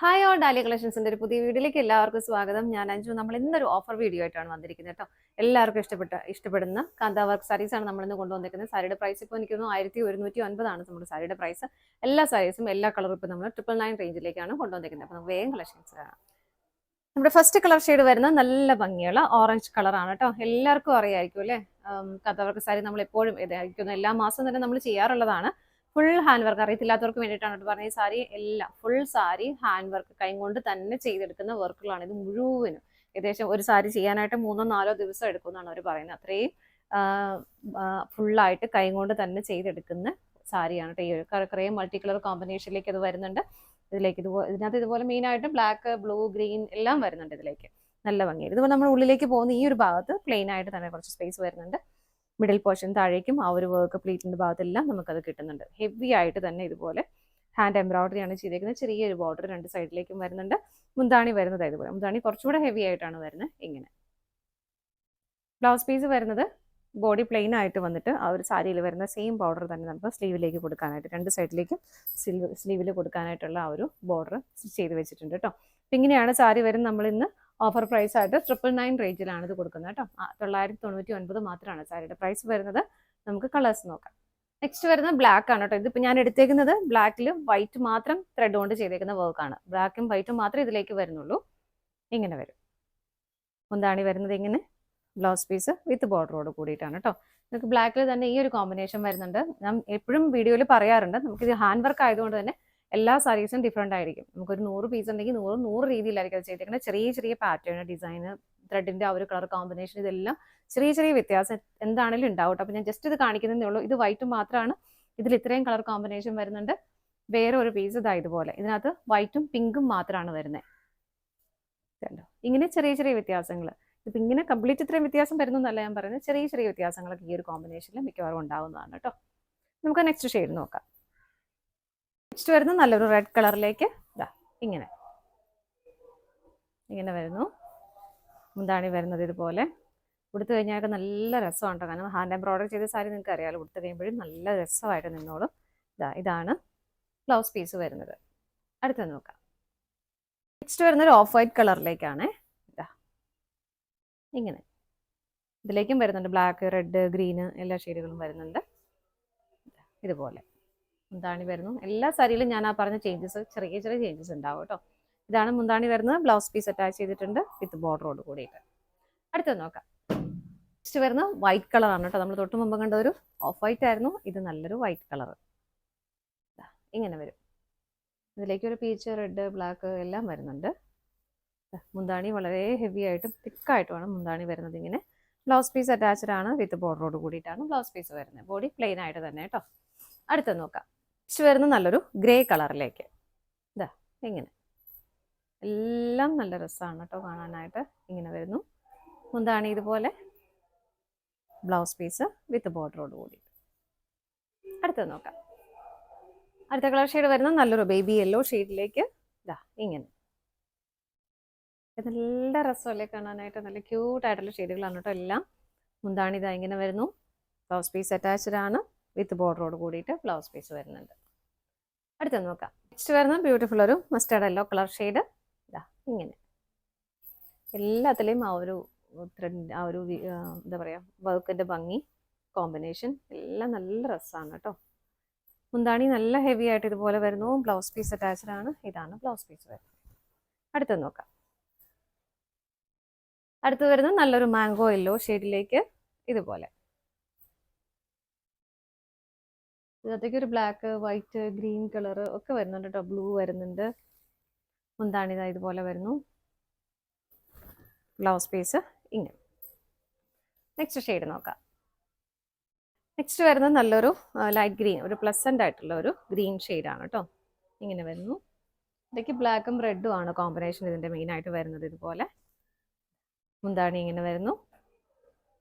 Hi all dahlia കളക്ഷൻസിന്റെ ഒരു പുതിയ വീഡിയോയിലേക്ക് എല്ലാവർക്കും സ്വാഗതം. ഞാൻ അഞ്ജു. നമ്മൾ ഇന്നൊരു ഓഫർ വീഡിയോ ആയിട്ടാണ് വന്നിരിക്കുന്നത് കേട്ടോ. എല്ലാവർക്കും ഇഷ്ടപ്പെടുന്ന കാന്ത വർക്ക് സാരീസ് ആണ് നമ്മൾ ഇന്ന് കൊണ്ടുവന്നിരിക്കുന്നത്. സാരിയുടെ പ്രൈസ് ഇപ്പോൾ എനിക്ക് 1190 നമ്മുടെ സാരിയുടെ പ്രൈസ്. എല്ലാ സാരീസും എല്ലാ കളറും ഇപ്പോൾ നമ്മൾ 999 റേഞ്ചിലേക്കാണ് കൊണ്ടുവന്നിരിക്കുന്നത്. അപ്പോൾ നമുക്ക് വേഗം കളക്ഷൻസ് കാണാം. നമ്മുടെ ഫസ്റ്റ് കളർ ഷെയ്ഡ് വരുന്ന നല്ല ഭംഗിയുള്ള ഓറഞ്ച് കളറാണ് കേട്ടോ. എല്ലാവർക്കും അറിയായിരിക്കും അല്ലേ, കാന്ത വർക്ക് സാരി നമ്മൾ എപ്പോഴും ഇതായിരിക്കും, എല്ലാ മാസവും തന്നെ നമ്മൾ ചെയ്യാറുള്ളതാണ്. Full hand work. അറിയത്തില്ലാത്തവർക്ക് വേണ്ടിയിട്ടാണ് പറഞ്ഞ ഈ സാരി എല്ലാം ഫുൾ സാരി ഹാൻഡ് വർക്ക്, കൈ കൊണ്ട് തന്നെ ചെയ്തെടുക്കുന്ന വർക്കുകളാണ് ഇത് മുഴുവനും. ഏകദേശം ഒരു സാരി ചെയ്യാനായിട്ട് 3-4 ദിവസം എടുക്കുമെന്നാണ് അവർ പറയുന്നത്. അത്രയും ഫുള്ളായിട്ട് കൈ കൊണ്ട് തന്നെ ചെയ്തെടുക്കുന്ന സാരിയാണ് കേട്ടോ. ഈ ഒരു കുറേ മൾട്ടി കളർ കോമ്പിനേഷനിലേക്ക് അത് വരുന്നുണ്ട്. ഇതിനകത്ത് ഇതുപോലെ മെയിൻ ആയിട്ട് ബ്ലാക്ക്, ബ്ലൂ, ഗ്രീൻ എല്ലാം വരുന്നുണ്ട് ഇതിലേക്ക്. നല്ല ഭംഗിയാണ്. ഇതുപോലെ നമ്മൾ ഉള്ളിലേക്ക് പോകുന്ന ഈ ഒരു ഭാഗത്ത് പ്ലെയിൻ ആയിട്ട് തന്നെ കുറച്ച് സ്പേസ് വരുന്നുണ്ട്. മിഡിൽ പോർഷൻ താഴേക്കും ആ ഒരു വർക്ക് പ്ലീറ്റിന്റെ ഭാഗത്തെല്ലാം നമുക്കത് കിട്ടുന്നുണ്ട്. ഹെവി ആയിട്ട് തന്നെ ഇതുപോലെ ഹാൻഡ് എംബ്രോയിഡറി ആണ് ചെയ്തേക്കുന്നത്. ചെറിയൊരു ബോർഡർ രണ്ട് സൈഡിലേക്കും വരുന്നുണ്ട്. മുന്താണി വരുന്നത് ഇതുപോലെ. മുന്താണി കുറച്ചുകൂടെ ഹെവി ആയിട്ടാണ് വരുന്നത്. ഇങ്ങനെ ബ്ലൗസ് പീസ് വരുന്നത് ബോഡി പ്ലെയിൻ ആയിട്ട് വന്നിട്ട് ആ ഒരു സാരിയിൽ വരുന്ന സെയിം ബോർഡർ തന്നെ നമുക്ക് സ്ലീവിലേക്ക് കൊടുക്കാനായിട്ട്, രണ്ട് സൈഡിലേക്കും സ്ലീവിൽ കൊടുക്കാനായിട്ടുള്ള ആ ഒരു ബോർഡർ ചെയ്ത് വെച്ചിട്ടുണ്ട് കേട്ടോ. അപ്പം ഇങ്ങനെയാണ് സാരി വരുന്നത്. നമ്മൾ ഇന്ന് ഓഫർ പ്രൈസ് ആയിട്ട് 999 റേഞ്ചിലാണ് ഇത് കൊടുക്കുന്നത് കേട്ടോ. 999 മാത്രമാണ് സാരിയുടെ പ്രൈസ് വരുന്നത്. നമുക്ക് കളേഴ്സ് നോക്കാം. നെക്സ്റ്റ് വരുന്നത് ബ്ലാക്ക് ആണ് കേട്ടോ. ഇതിപ്പോൾ ഞാൻ എടുത്തേക്കുന്നത് ബ്ലാക്കിൽ വൈറ്റ് മാത്രം ത്രെഡ് കൊണ്ട് ചെയ്തേക്കുന്ന വർക്കാണ്. ബ്ലാക്കും വൈറ്റും മാത്രമേ ഇതിലേക്ക് വരുന്നുള്ളൂ. ഇങ്ങനെ വരും. മുന്താണി വരുന്നത് ഇങ്ങനെ, ബ്ലൗസ് പീസ് വിത്ത് ബോർഡറോട് കൂടിയിട്ടാണ് കേട്ടോ. നമുക്ക് ബ്ലാക്കിൽ തന്നെ ഈ ഒരു കോമ്പിനേഷൻ വരുന്നുണ്ട്. ഞാൻ എപ്പോഴും വീഡിയോയിൽ പറയാറുണ്ട്, നമുക്കിത് ഹാൻഡ് വർക്ക് ആയതുകൊണ്ട് തന്നെ എല്ലാ സാരീസും ഡിഫറെൻ്റ് ആയിരിക്കും. നമുക്കൊരു 100 പീസ് ഉണ്ടെങ്കിൽ 100 രീതിയിലായിരിക്കും അത് ചെയ്തേക്കുന്നത്. ചെറിയ ചെറിയ പാറ്റേൺ, ഡിസൈന്, ത്രെഡിൻ്റെ ആ ഒരു കളർ കോമ്പിനേഷൻ, ഇതെല്ലാം ചെറിയ ചെറിയ വ്യത്യാസം എന്താണെങ്കിലും ഉണ്ടാവും. അപ്പോൾ ഞാൻ ജസ്റ്റ് ഇത് കാണിക്കുന്നതേ ഉള്ളൂ. ഇത് വൈറ്റ് മാത്രമാണ്. ഇതിൽ ഇത്രയും കളർ കോമ്പിനേഷൻ വരുന്നുണ്ട്. വേറെ ഒരു പീസ് ഇതാ ഇതുപോലെ. ഇതിനകത്ത് വൈറ്റും പിങ്കും മാത്രമാണ് വരുന്നത്. കണ്ടോ, ഇങ്ങനെ ചെറിയ ചെറിയ വ്യത്യാസങ്ങൾ. ഇപ്പം ഇങ്ങനെ കംപ്ലീറ്റ് ഇത്രയും വ്യത്യാസം വരുന്നതല്ല ഞാൻ പറയുന്നത്. ചെറിയ ചെറിയ വ്യത്യാസങ്ങളൊക്കെ ഈ ഒരു കോമ്പിനേഷനിൽ മിക്കവാറും ഉണ്ടാവുന്നതാണ് കേട്ടോ. നമുക്ക് നെക്സ്റ്റ് ഷെയ്ഡ് നോക്കാം. നെക്സ്റ്റ് വരുന്നത് നല്ലൊരു റെഡ് കളറിലേക്ക് ഇതാ ഇങ്ങനെ വരുന്നു. മുന്താണി വരുന്നത് ഇതുപോലെ. ഉടുത്തു കഴിഞ്ഞാൽ നല്ല രസമാണ് കേട്ടോ. കാരണം ഹാൻഡ് എംബ്രോയിഡറി ചെയ്ത സാരി നിങ്ങൾക്ക് അറിയാമല്ലോ, ഉടുത്തു കഴിയുമ്പോഴും നല്ല രസമായിട്ട് നിന്നോളും. ഇതാണ് ബ്ലൗസ് പീസ് വരുന്നത്. അടുത്ത നോക്കാം. നെക്സ്റ്റ് വരുന്നത് ഒരു ഓഫ് വൈറ്റ് കളറിലേക്കാണ്. ഇങ്ങനെ ഇതിലേക്കും വരുന്നുണ്ട്. ബ്ലാക്ക്, റെഡ്, ഗ്രീന് എല്ലാ ഷെയ്ഡുകളും വരുന്നുണ്ട്. ഇതുപോലെ മുന്താണി വരുന്നു. എല്ലാ സാരിയിലും ഞാൻ ആ പറഞ്ഞ ചേഞ്ചസ്, ചെറിയ ചെറിയ ചേഞ്ചസ് ഉണ്ടാവും കേട്ടോ. ഇതാണ് മുന്താണി വരുന്നത്. ബ്ലൗസ് പീസ് അറ്റാച്ച് ചെയ്തിട്ടുണ്ട് വിത്ത് ബോർഡറോട് കൂടിയിട്ട്. അടുത്തത് നോക്കാം. നെക്സ്റ്റ് വരുന്നത് വൈറ്റ് കളറാണ് കേട്ടോ. നമ്മൾ തൊട്ട് മുമ്പ് കണ്ട ഒരു ഓഫ് വൈറ്റ് ആയിരുന്നു. ഇത് നല്ലൊരു വൈറ്റ് കളർ. ഇങ്ങനെ വരും. ഇതിലേക്ക് ഒരു പീച്ച്, റെഡ്, ബ്ലാക്ക് എല്ലാം വരുന്നുണ്ട്. മുന്താണി വളരെ ഹെവി ആയിട്ടും തിക്കായിട്ടുമാണ് മുന്താണി വരുന്നത്. ഇങ്ങനെ ബ്ലൗസ് പീസ് അറ്റാച്ച്ഡ് ആണ് വിത്ത് ബോർഡറോട് കൂടിയിട്ടാണ് ബ്ലൗസ് പീസ് വരുന്നത്. ബോഡി പ്ലെയിൻ ആയിട്ട് തന്നെ കേട്ടോ. അടുത്തത് നോക്കാം. നെക്സ്റ്റ് വരുന്നത് നല്ലൊരു ഗ്രേ കളറിലേക്ക്. ഇങ്ങനെ എല്ലാം നല്ല രസമാണ് കേട്ടോ കാണാനായിട്ട്. ഇങ്ങനെ വരുന്നു. മുന്താണി ഇതുപോലെ, ബ്ലൗസ് പീസ് വിത്ത് ബോർഡറോട് കൂടി. അടുത്തത് നോക്കാം. അടുത്ത കളർ ഷെയ്ഡ് വരുന്നത് നല്ലൊരു ബേബി യെല്ലോ ഷെയ്ഡിലേക്ക്. ഇങ്ങനെ നല്ല രസമല്ലേ കാണാനായിട്ട്. നല്ല ക്യൂട്ടായിട്ടുള്ള ഷെയ്ഡുകളാണ് കേട്ടോ എല്ലാം. മുന്താണി ഇതാ ഇങ്ങനെ വരുന്നു. ബ്ലൗസ് പീസ് അറ്റാച്ച്ഡ് ആണ് വിത്ത് ബോർഡറോട് കൂടിയിട്ട് ബ്ലൗസ് പീസ് വരുന്നുണ്ട്. അടുത്തത് നോക്കാം. നെക്സ്റ്റ് വരുന്നത് ബ്യൂട്ടിഫുൾ ഒരു മസ്റ്റേർഡ് യെല്ലോ കളർ ഷെയ്ഡ്. ഇങ്ങനെ എല്ലാത്തിലെയും ആ ഒരു ത്രെഡിൻ്റെ ആ ഒരു എന്താ പറയുക, വർക്കിൻ്റെ ഭംഗി, കോമ്പിനേഷൻ എല്ലാം നല്ല രസമാണ് കേട്ടോ. മുന്താണി നല്ല ഹെവി ആയിട്ട് ഇതുപോലെ വരുന്നു. ബ്ലൗസ് പീസ് അറ്റാച്ച്ഡ് ആണ്. ഇതാണ് ബ്ലൗസ് പീസ് വരുന്നത്. അടുത്തത് നോക്കാം. അടുത്ത് വരുന്നത് നല്ലൊരു മാംഗോ യെല്ലോ ഷെയ്ഡിലേക്ക്. ഇതുപോലെ ഇതിനകത്തേക്ക് ഒരു ബ്ലാക്ക്, വൈറ്റ്, ഗ്രീൻ കളർ ഒക്കെ വരുന്നുണ്ട് കേട്ടോ. ബ്ലൂ വരുന്നുണ്ട്. മുന്താണി ഇതുപോലെ വരുന്നു. ബ്ലൗസ് പീസ് ഇങ്ങനെ. നെക്സ്റ്റ് ഷെയ്ഡ് നോക്കാം. നെക്സ്റ്റ് വരുന്നത് നല്ലൊരു ലൈറ്റ് ഗ്രീൻ, ഒരു പ്ലസൻ്റ് ആയിട്ടുള്ള ഒരു ഗ്രീൻ ഷെയ്ഡാണ് കേട്ടോ. ഇങ്ങനെ വരുന്നു. ഇതൊക്കെ ബ്ലാക്കും റെഡും ആണ് കോമ്പിനേഷൻ ഇതിൻ്റെ മെയിനായിട്ട് വരുന്നത്. ഇതുപോലെ മുന്താണി ഇങ്ങനെ വരുന്നു.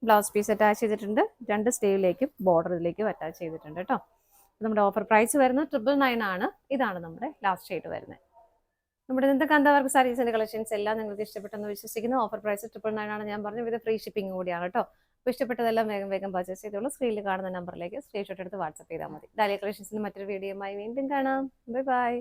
ബ്ലൗസ് പീസ് അറ്റാച്ച് ചെയ്തിട്ടുണ്ട്. രണ്ട് സ്ലീവിലേക്കും ബോർഡർ ഇതിലേക്കും അറ്റാച്ച് ചെയ്തിട്ടുണ്ട് കേട്ടോ. നമ്മുടെ ഓഫർ പ്രൈസ് വരുന്നത് 999 ആണ്. ഇതാണ് നമ്മുടെ ലാസ്റ്റ് ഷെയ്ഡ് വരുന്നത്. നമ്മുടെ ഇന്നത്തെ കാന്ത വർക്ക് സാരീസിന്റെ കളക്ഷൻസ് എല്ലാം നിങ്ങൾക്ക് ഇഷ്ടപ്പെട്ടെന്ന് വിശ്വസിക്കുന്നു. ഓഫർ പ്രൈസ് 999 ആണ് ഞാൻ പറഞ്ഞു. ഇത് ഫ്രീ ഷിപ്പിംഗ് കൂടിയാണ് കേട്ടോ. അപ്പോൾ ഇഷ്ടപ്പെട്ടതെല്ലാം വേഗം വേഗം പർച്ചേസ് ചെയ്തോളൂ. സ്ക്രീനിൽ കാണുന്ന നമ്പറിലേക്ക് സ്ക്രീൻഷോട്ട് എടുത്ത് വാട്സപ്പ് ചെയ്താൽ മതി. ഡാലിയ കളക്ഷൻസിന് മറ്റൊരു വീഡിയോയുമായി വീണ്ടും കാണാം. Bye bye.